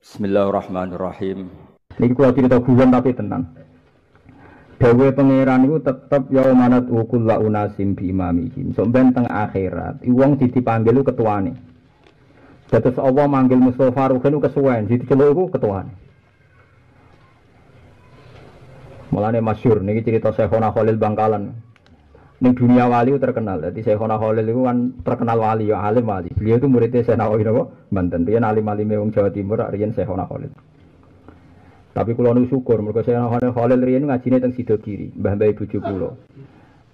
Bismillahirrahmanirrahim. Niki kula cerita guyon tapi tenan. Dewe pangeran iku tetep ya manat ukul la unasim bi imamihim. Sok ben teng akhirat, wong dipanggil ku ketuane. Dados Allah manggil Mustofa Ruhin kesuwen, diceluk iku ketuane. Mulane masyhur niki cerita Syekhona Khalil Bangkalan. Ning dunia wali terkenal. Dadi Syekhona Khalil iku kan terkenal wali ya alim wali. Beliau itu muridnya Syekh Nawawi napa? Banten. Riyen alim-alime wong Jawa Timur, riyen Syekhona Khalil. Tapi kula nu syukur mergo Syekhona Khalil riyen ngajine teng Sidogiri, mbah-mbah bojo kula.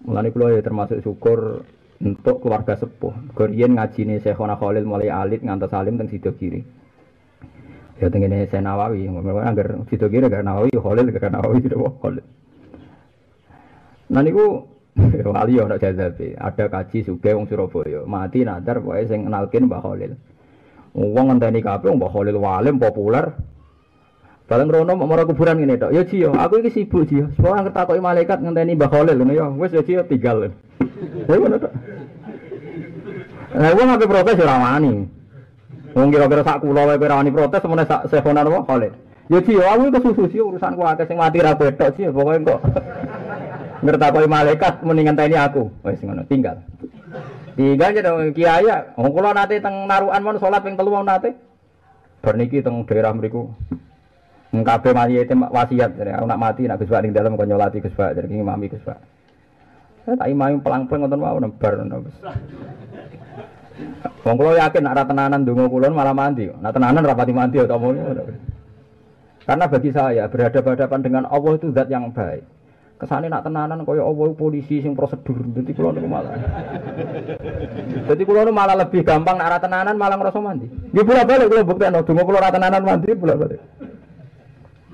Mulane kula ya termasuk syukur untuk keluarga sepuh. Mergo riyen ngajine Syekhona Khalil mulai alit ngantos alim teng Sidogiri. Ya tengene Syekh Nawawi, mergo anggar Sidogiri gak Nawawi, Khalil gak Nawawi napa Khalil. Nah niku wali ana jazabe, ada kaji sugih wong Surabaya, mati nadar pokoke sing kenalkin Mbah Khalil. Wong ngenteni kabeh Mbah Khalil walim populer. Bareng rono mara kuburan ngene tok. Ya Ji yo, aku iki sibuk Ji. Soale anggere takoki malaikat ngenteni Mbah Khalil ngono ya. Wis ya Ji tinggal. Ya ngono tok. Lah wong ape protes ora wani. Wong kira-kira sak kula wae ora wani protes semene sak Syekhona napa Khalil. Ya Ji yo, aku kesusu Ji urusanku akeh sing mati ra betok Ji, pokoke kok ngertakoi malaikat mendingan ngenteni aku. Wis ngono, tinggal. Tinggal aja dong kiai ya. Wong kula nate teng narukan mon salat ping 3 nate. Bar niki teng daerah mriku. Kabeh mayite wasiat jare aku nak mati nak Gus Bak ning dalem kok nyolati Gus Bak jare iki mami Gus Bak. Tak imami pelang-pelang ngoten wae nebar ngono wis. Wong kula yakin nak ra tenanan donga kula malah mandi. Nak tenanan rapati mandi ya ngono. Karena bagi saya berhadapan dengan Allah itu zat yang baik. Kesane nak tenanan kaya Allah polisi sing prosedur. Dadi kula niku malah. Dadi kula niku malah lebih gampang nak ra tenanan malah ngrasa mandi. Nggih bola-balik kula buktekno donga kula ra tenanan mandi bola-balik.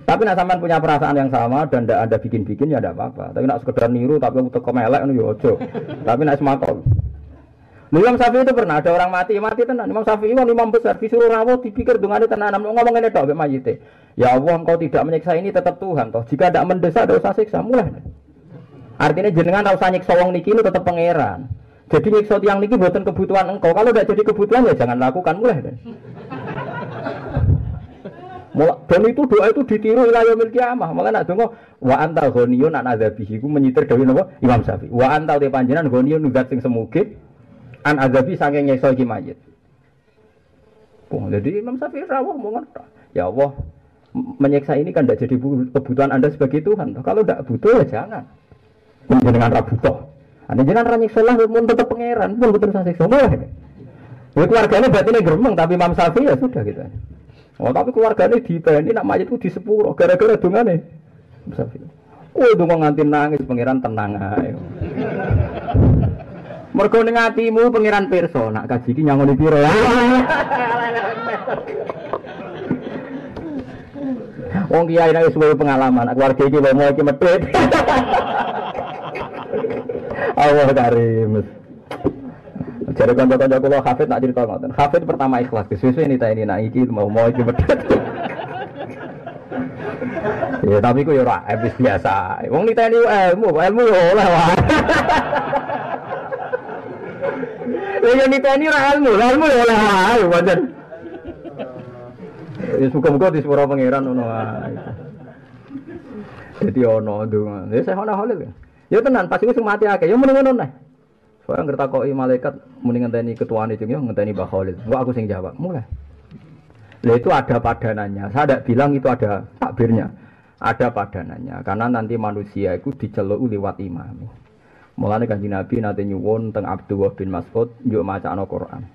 Tapi nak sampean punya perasaan yang sama dan ndak ada bikin-bikin ya ndak apa-apa. Tapi nak sekedar niru tapi teko melek ngono ya aja. Tapi nak semakau. Imam Syafi'i itu pernah ada orang mati tenan. Imam Syafi'i kan imam besar disuruh rawuh dipikir dongane tenanan ngomong ngene tok mek mayite. Ya Allah engkau tidak menyiksa ini tetap Tuhan toh. Jika tidak mendesak tidak usah siksa mulai. Artinya jenengan ora usah nyiksa wong niki itu tetap pangeran. Jadi nyiksa tiyang niki mboten kebutuhan engkau. Kalau tidak jadi kebutuhan ya jangan lakukan mulai. Dan itu doa itu ditiru ila yaumil qiyamah. Maka nak donga wa antal ghaniyun an adzabihi ku menyitir dawuh napa Imam Syafi'i. Wa antal te panjenengan ghaniyun zat sing semuge an adzabi saking nyiksa iki mayit. Oh, jadi Imam Syafi'i rawuh mau ngerti. Ya Allah, menyiksa ini kan tidak jadi kebutuhan Anda sebagai Tuhan. Kalau tidak butuh ya jangan. Jangan ra butuh. Anda jangan ra nyiksa lah mun tetep pangeran, pun betul saya siksa. Ya keluarganya batine gremeng tapi Imam Syafi'i ya sudah gitu. Oh tapi keluarganya dipeni nak mayit ku disepuro gara-gara dongane. Imam Syafi'i. Oh donga nganti nangis pangeran tenang ae. Mergo ning atimu pangeran pirsa nak kaji iki nyangoni piro ya. Wong kiai nek suwe pengalaman, keluarga iki lomo iki medhit. Allah karim. Jare kanca-kanca kula hafid nak cerita ngoten. Hafid pertama ikhlas, sesuai ini nak iki mau iki medhit. Ya tapi ku yo ora habis biasa. Wong niteni ilmu yo oleh wae. Lha niteni ora ilmu yo oleh wae pancen. Ya suka-suka di sepura pangeran ngono wae. Dadi ana ndonga. Ya Syekhona Khalil. Ya tenan pas iku sing mati akeh. Ya muni ngono neh. Soale ngertakoki malaikat muni ngenteni ketuane jeng yo ngenteni Mbah Khalil. Kok aku sing jawab. Mulai. Lah itu ada padanannya. Saya tidak bilang itu ada takbirnya. Ada padanannya. Karena nanti manusia itu diceluk liwat imam. Mulane Kanjeng Nabi nate nyuwun teng Abdullah bin Mas'ud njuk macakno Quran.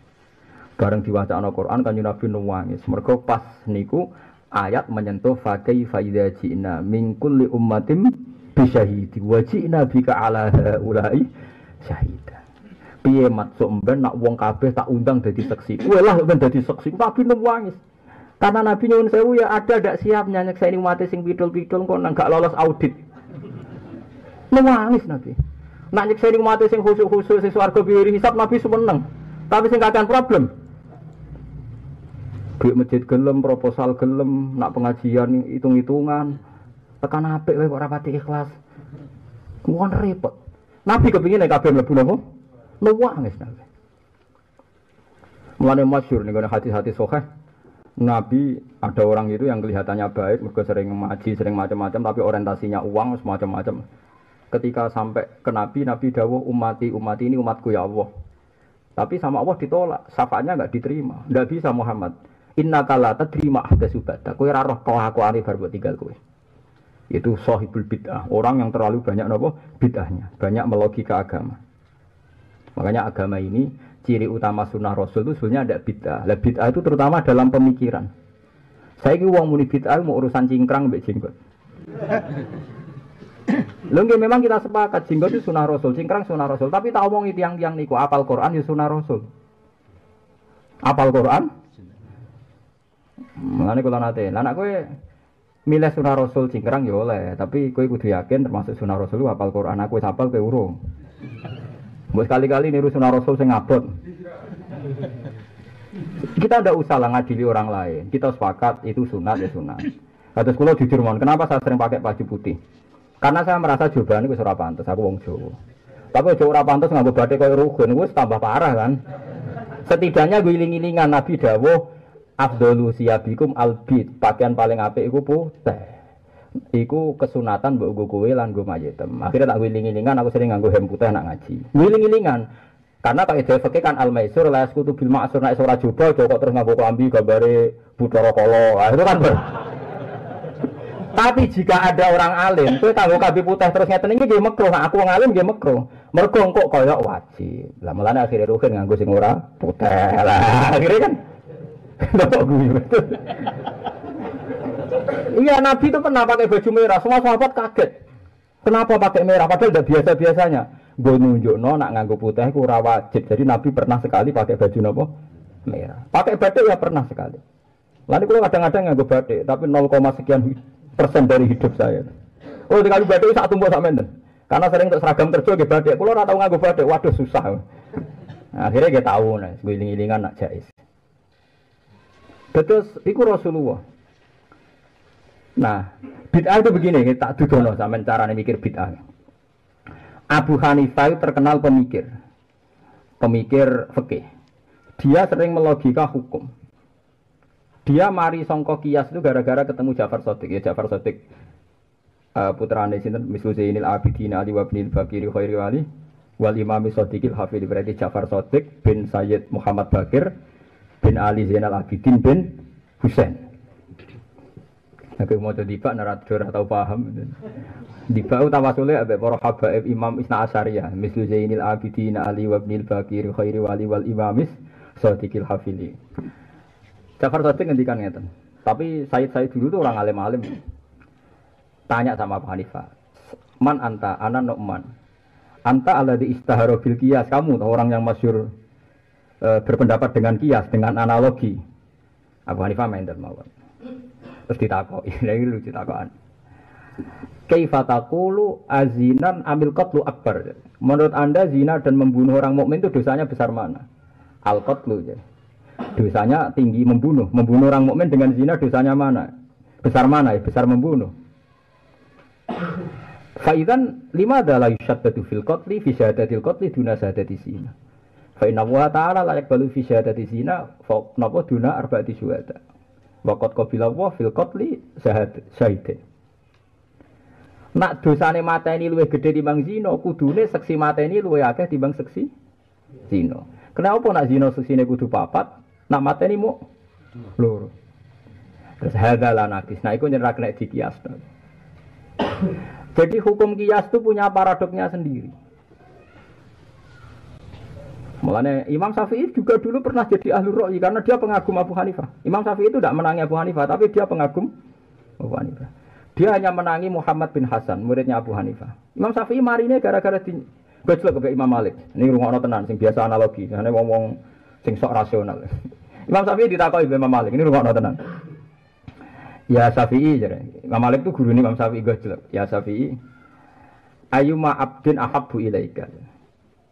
Bareng diwacana Quran Kanjeng Nabi nangis. Mergo pas niku ayat menyentuh fa kaifa idza ji'na min kulli ummatin bisyahidi wa ji'na bika ala haula'i syahida. Piye maksud mben nak wong kabeh tak undang dadi saksi. Kowe lah ben dadi saksi. Nabi nangis. Karena Nabi nyuwun sewu ya ada ndak siapnya nyekseni umat sing pidul-pidul kok nang gak lolos audit. Nangis Nabi. Nak nyekseni umat sing khusyuk-khusyuk sing swarga biri hisab Nabi seneng. Tapi sing kakean problem. Duit masjid gelem, proposal gelem, nak pengajian hitung-hitungan. Tekan apik wae kok ora pati ikhlas. Kuwi repot. Nabi kepengin nek kabeh mlebu napa? Nangis Nabi. Mulane masyhur ning hadis-hadis sahih. Nabi ada orang itu yang kelihatannya baik, mereka sering ngaji, sering macam-macam, tapi orientasinya uang, semacam-macam. Ketika sampai ke Nabi, Nabi dawuh umati ini umatku ya Allah. Tapi sama Allah ditolak, syafaatnya enggak diterima. Enggak bisa Muhammad. Innaka la tadrima ahdatsu ba'da. Kowe ora roh kelakuane bar mbok tinggal kowe. Itu sahibul bid'ah, orang yang terlalu banyak napa bid'ahnya, banyak melogika agama. Makanya agama ini ciri utama sunnah Rasul itu sebenarnya ada bid'ah. Lah bid'ah itu terutama dalam pemikiran. Saya ki wong muni bid'ah mau urusan cingkrang mbek jenggot. Lho nggih memang kita sepakat jenggot itu sunnah Rasul, cingkrang sunnah Rasul, tapi tak omongi tiang-tiang niku apal Quran ya sunnah Rasul. Apal Quran? Mulane kula nate, lah nek kowe milih sunnah Rasul cingkrang ya oleh, tapi kowe kudu yakin termasuk sunnah Rasul apal Quran, aku wis apal kowe urung. Mbok sekali-kali niru sunnah Rasul sing abot. Kita ndak usah lah ngadili orang lain. Kita sepakat itu sunat ya sunat. Kados kula jujur mon, kenapa saya sering pakai baju putih? Karena saya merasa jawaban itu ora pantes, aku wong Jawa. Tapi Jawa ora pantes nganggo batik koyo rugen, wis tambah parah kan. Setidaknya gue iling-ilingan Nabi dawuh afdhalu siyabikum albid, pakaian paling apik iku putih. Iku kesunatan mbok nggo kowe lan nggo mayetem. Akhirnya tak iling-ilingan aku sering nganggo hem putih nak ngaji. Iling-ilingan. Karena tak ide fikih kan al-maisur la yasqutu bil ma'sur nek ora coba kok terus nganggo klambi gambare Bathara Kala. Itu kan Tapi jika ada orang alim, kowe kanggo kabeh putih terus ngeten iki nggih makruh, aku wong alim nggih makruh. Mergo kok kaya wajib. Lah mulane akhire rugen nganggo sing ora putih. Lah akhire kan kok guyu. Iya, Nabi itu pernah pakai baju merah, semua sahabat kaget. Kenapa pakai merah padahal udah biasa-biasanya. Gue nunjukno nak nganggo putih iku ora wajib. Jadi Nabi pernah sekali pakai baju napa? Merah. Pakai batik ya pernah sekali. Lalu kalau kadang-kadang nganggo batik, tapi 0, sekian persen dari hidup saya. Oh, sekali batik sak tumpuk sak menten. Karena sering untuk seragam kerja nggih batik. Kulo ora tau nganggo batik, waduh susah. Nah, akhirnya dia tahu nih, guling-gilingan nak jais. Terus iku Rasulullah. Nah, bid'ah itu begini, tak dudono sampean carane mikir bid'ah. Abu Hanifah itu terkenal pemikir fikih. Dia sering melogika hukum. Dia mari songko kias itu gara-gara ketemu Ja'far Shadiq. Ya Ja'far Shadiq putrane sinten Mislu Zainil Abidin Ali wa ibnil Bakir khairi wali wal Imam Shadiqil Hafidh, berarti Ja'far Shadiq bin Sayyid Muhammad Bakir bin Ali Zainal Abidin bin Husain. Aku mau jadi pak narator atau paham. Di bawah tawasule ambek para habaib Imam Isna Asyariyah, Mislu Zainil Abidin Ali wa ibnil Bakir khairi wali wal Imam Shadiqil Hafidh. Ja'far Shadiq ngendikan ngeten. Tapi Said dulu tuh orang alim-alim. Tanya sama Abu Hanifah, "Man anta? Ana Nu'man. Anta alladzi istahara bil qiyas." Kamu orang yang masyhur berpendapat dengan kias, dengan analogi. Abu Hanifah mender mawon. Terus ditakoki, lha iki lucu takokan. Kaifa taqulu azinan amil qatlu akbar? Menurut Anda zina dan membunuh orang mukmin itu dosanya besar mana? Al-qatlu ya. Dosanya tinggi membunuh orang mukmin dengan zina dosanya mana? Besar mana ya? Besar membunuh. Faidan lima adalah yushaddadu fil qatli fi syahadatil qatli duna syahadati zina. Fa inna wa ta'ala la yaqbalu fi syahadati zina fa napa duna arba'ati syuhada. Wa qad qabila wa fil qatli syahidin. Nak dosane mateni luwih gedhe timbang zina, kudune seksi mateni luwih akeh timbang seksi zina. Kenapa nak zina seksine kudu 4? Nak mateni mu loro. Terus hadalah nakis. Nah iku nyerak nek dikias. Jadi hukum kias itu punya paradoksnya sendiri. Mulanya Imam Syafi'i juga dulu pernah jadi ahlul ra'yi karena dia pengagum Abu Hanifah. Imam Syafi'i itu tidak menangi Abu Hanifah, tapi dia pengagum Abu Hanifah. Dia hanya menangi Muhammad bin Hasan, muridnya Abu Hanifah. Imam Syafi'i marine gara-gara di gojlok ke Imam Malik. Ini rungokno tenan sing biasa analogi, jane wong sing sok rasional. Imam Syafi'i ditakoki Imam Malik, ini rungokno tenan. Ya Syafi'i jare. Imam Malik itu gurune Imam Syafi'i gojlok. Ya Syafi'i, ayyuma abdin ahabbu ilaika.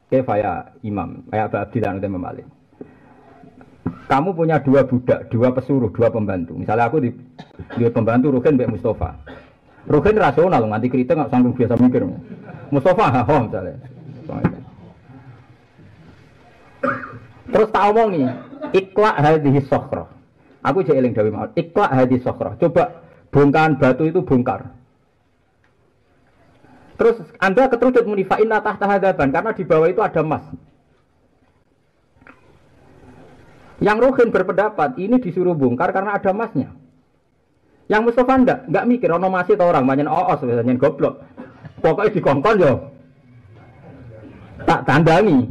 Kefaya Imam, kayak Abdillah Imam Malik. Kamu punya 2 budak, 2 pesuruh, 2 pembantu. Misalnya aku di pembantu Ruhin mbek Mustafa. Ruhin rasional nganti kritik enggak sanggup biasa mikir. Mustafa ha misalnya. Terus tak omongi, ikhla hadhihi sakhra. Aku jek eling dawuh mawon. Iqla hadis sokro. Coba bongkahan batu itu bongkar. Terus Anda keterucut muni fa inna tahta hadaban karena di bawah itu ada emas. Yang Ruhin berpendapat ini disuruh bongkar karena ada emasnya. Yang Mustafa enggak mikir ono masih tau orang banyak oos biasanya goblok. Pokoknya dikongkon yo. Tak tandangi.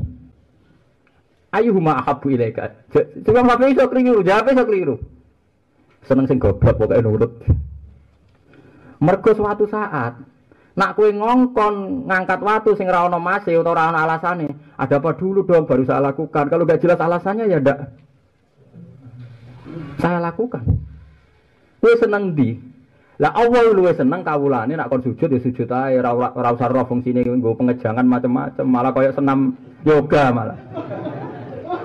Ayyuhuma ahabbu ilaika. Coba mape iso keliru, jawab iso keliru. Seneng sing goblok pokoknya nurut. Mergo suatu saat nak kowe ngongkon ngangkat watu sing ora ono mase utawa ora ono alasane, ada apa dulu dong baru saya lakukan. Kalau enggak jelas alasannya ya ndak saya lakukan. Kowe seneng ndi? Lah Allah luwih seneng kawulane nak kon sujud ya sujud ae ora usah ro fungsine nggo pengejangan macam-macam, malah koyo senam yoga malah.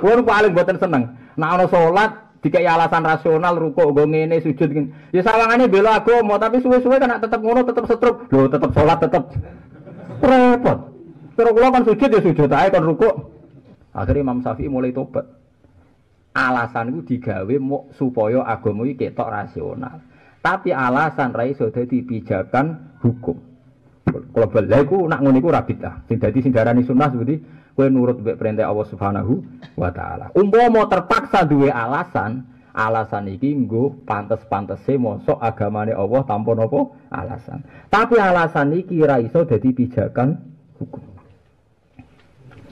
Kuwi paling mboten seneng. Nak ana salat dikai alasan rasional rukuk nggo ngene sujud ngene. Ya sawangane bela agama tapi suwe-suwe kan tetep ngono tetep setruk. Lho tetep salat tetep repot. Terus kula kan sujud ya sujud ae kon rukuk. Akhirnya Imam Syafi'i mulai tobat. Alasan itu digawe supaya agama iki ketok rasional. Tapi alasan ra iso dadi pijakan hukum. Kalau bela iku nak ngono iku ra bidah. Sing dadi sing darani sunah seperti kowe nurut mbek perintah Allah Subhanahu wa taala. Umpama terpaksa duwe alasan iki nggo pantes-pantese mosok agamane Allah tanpa napa alasan. Tapi alasan iki ra iso dadi pijakan hukum.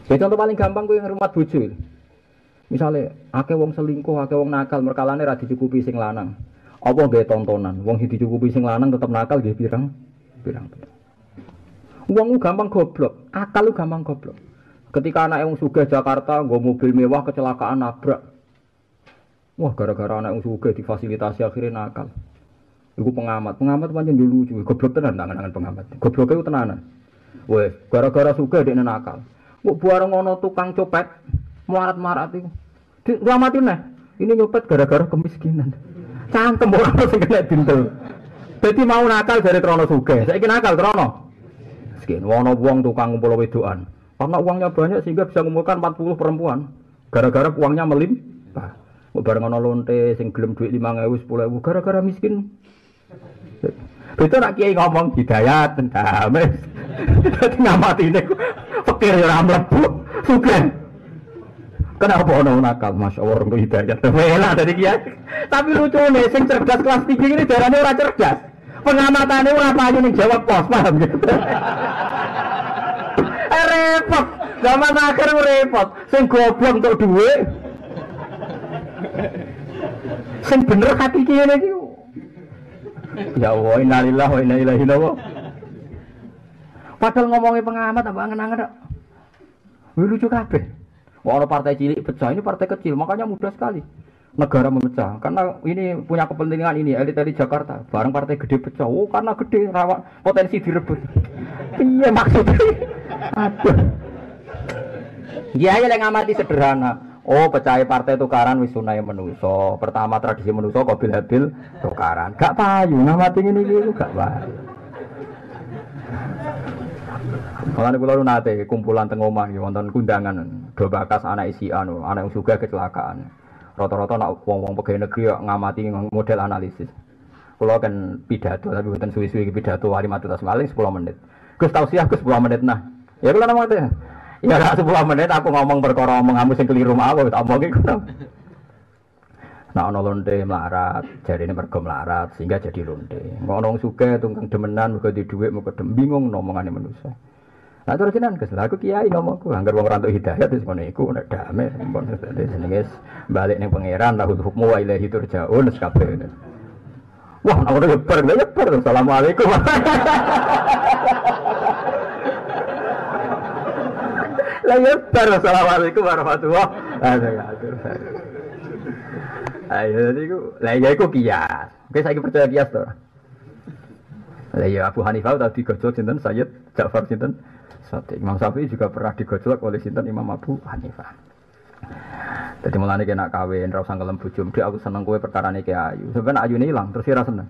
Ya contoh paling gampang kowe ngrumat bojo. Misalnya, akeh wong selingkuh, akeh wong nakal, merkalane ra dicukupi sing lanang. Apa gawe tontonan? Wong sing dicukupi sing lanang tetep nakal nggih pirang. Wong gampang goblok, akal gampang goblok. Ketika anak wong sugih Jakarta nggo mobil mewah kecelakaan nabrak. Wah, gara-gara anak wong sugih difasilitasi akhirnya nakal. Iku pengamat pancen lucu, goblok tenan tangan-tangan pengamat. Gobloke ku tenanan. Wes, gara-gara sugih dekne nakal. Kok bareng ana tukang copet marat-marat itu. Diamatin nah. Ini nyopet gara-gara kemiskinan. Cangkem ora sing kena dintel. Dadi mau nakal dari krono sugih. Saiki nakal krono miskin. Wong tukang ngumpul wedokan. Karena uangnya banyak sehingga bisa mengumpulkan 40 perempuan. Gara-gara uangnya melimpah. Kok bareng ana lonte sing gelem duit 5.000 10.000 gara-gara miskin. Itu nak kiai ngomong hidayat damai. Dadi ngamatine fakir ora mlebu sugih. Kenapa ono nakal? Masya Allah orang hidayat. Wela dari kiai. Tapi lucu nih, sing cerdas kelas 3 ini darahnya orang cerdas. Pengamatannya orang payu nih jawab pos, paham gitu. Repot. Zaman akhir repot. Sing goblok untuk duit. Sing bener hati kiai ini. Ya Allah, innalillah wa inna ilaihi raji'un. Padahal ngomongin pengamat apa angen-angen. Lucu kabeh. Kalau partai cilik pecah, ini partai kecil, makanya mudah sekali negara memecah. Karena ini punya kepentingan ini, elit-elit Jakarta. Barang partai gede pecah, karena gede, rawan, potensi direbut. Iya maksudnya. Aduh. Dia yang ngamati sederhana. Oh, pecah partai tukaran wis sunah menuso. Pertama tradisi menuso kobil habil tukaran. Gak payu, ngamati ini gak payu. Makanya kalau nate kumpulan tengoman, wonten kundangan, do bakas anak isian, anak yang juga kecelakaan. Rata-rata nak wong-wong pegawai negeri ngamati model analisis. Kalau kan pidato, tapi bukan suwi-suwi pidato wali matu tas maling 10 menit. Gus tausiah Gus 10 menit nah. Ya kalau nama teh, ya nak 10 menit aku ngomong perkara mengamu sing keliru aku tak omong iku. Nah ana lonte melarat, jarine mergo melarat sehingga jadi lonte. Ngono wong sugih tunggang demenan mergo di dhuwit mergo bingung ngomongane manusa. Nah terus jenengan Gus, aku kiai ngomongku anggar wong rantuk hidayat wis ngono iku nek damai pun jenenge balik ning pangeran lahul hukmu wa ilaihi turja'un kabeh. Wah, aku udah nyebar. Assalamualaikum. Lah nyebar assalamualaikum warahmatullahi wabarakatuh. Ayo niku, lah ya iku kias. Oke saiki percaya kias to. Lah ya Abu Hanifah tadi digojlok sinten Sayyid Ja'far sinten Sadiq. Imam Syafi'i juga pernah digojlok oleh sinten Imam Abu Hanifah. Jadi mulane kena kawin ra usah ngelem bojo, Dik aku seneng kowe perkarane ki ayu. Sampeyan ayune ilang terus ora seneng.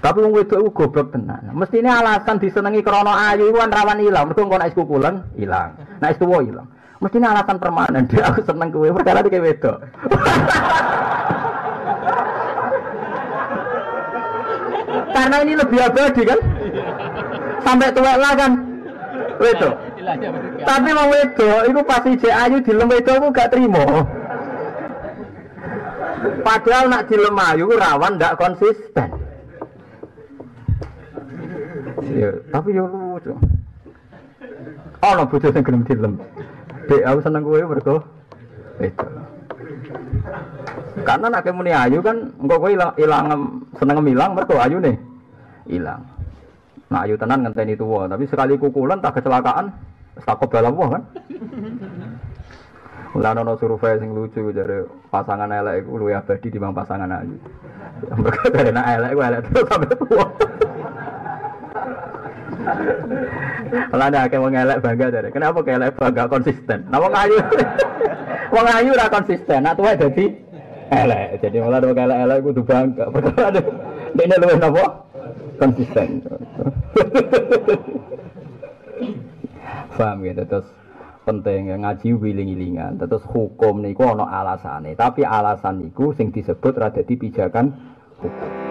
Tapi wong wedok iku goblok tenan. Mestine alasan disenengi krana ayu iku kan rawan ilang, mergo engko nek isku kulen ilang. Nek iku ilang. Mestine alasan permanen Dik aku seneng kowe perkara iki wedok. Karena ini lebih abadi kan. Sampai tua lah kan. Wedok. Tapi mau wedok itu pasti jek ayu dilem wedok aku gak terima. Padahal nak dilem ayu rawan ndak konsisten. Ya, tapi yo lucu. Ono bojo sing gelem dilem. Dek aku seneng kowe mergo wedok. Karena nak muni ayu kan engko kowe ilang seneng ilang mergo ayune ilang. Nah ayu tenan ngenteni tuwa, tapi sekali kukulan tak kecelakaan takut balap kan. Mulane ana survei sing lucu jare pasangan elek iku luwih abadi dibanding pasangan ayu. Mergo karena elek iku elek terus sampe tuwa. Lah ada akeh wong elek bangga jare. Kenapa kok elek bangga konsisten? Nah wong ayu. Wong ayu ora konsisten, nak tuwa dadi elek. Jadi malah wong elek kudu bangga. Perkara dene luwih napa? Konsisten. Paham ya, terus penting ngaji wiling-wilingan. Terus hukum niku ana alasane, tapi alasan niku sing disebut ra dadi pijakan hukum.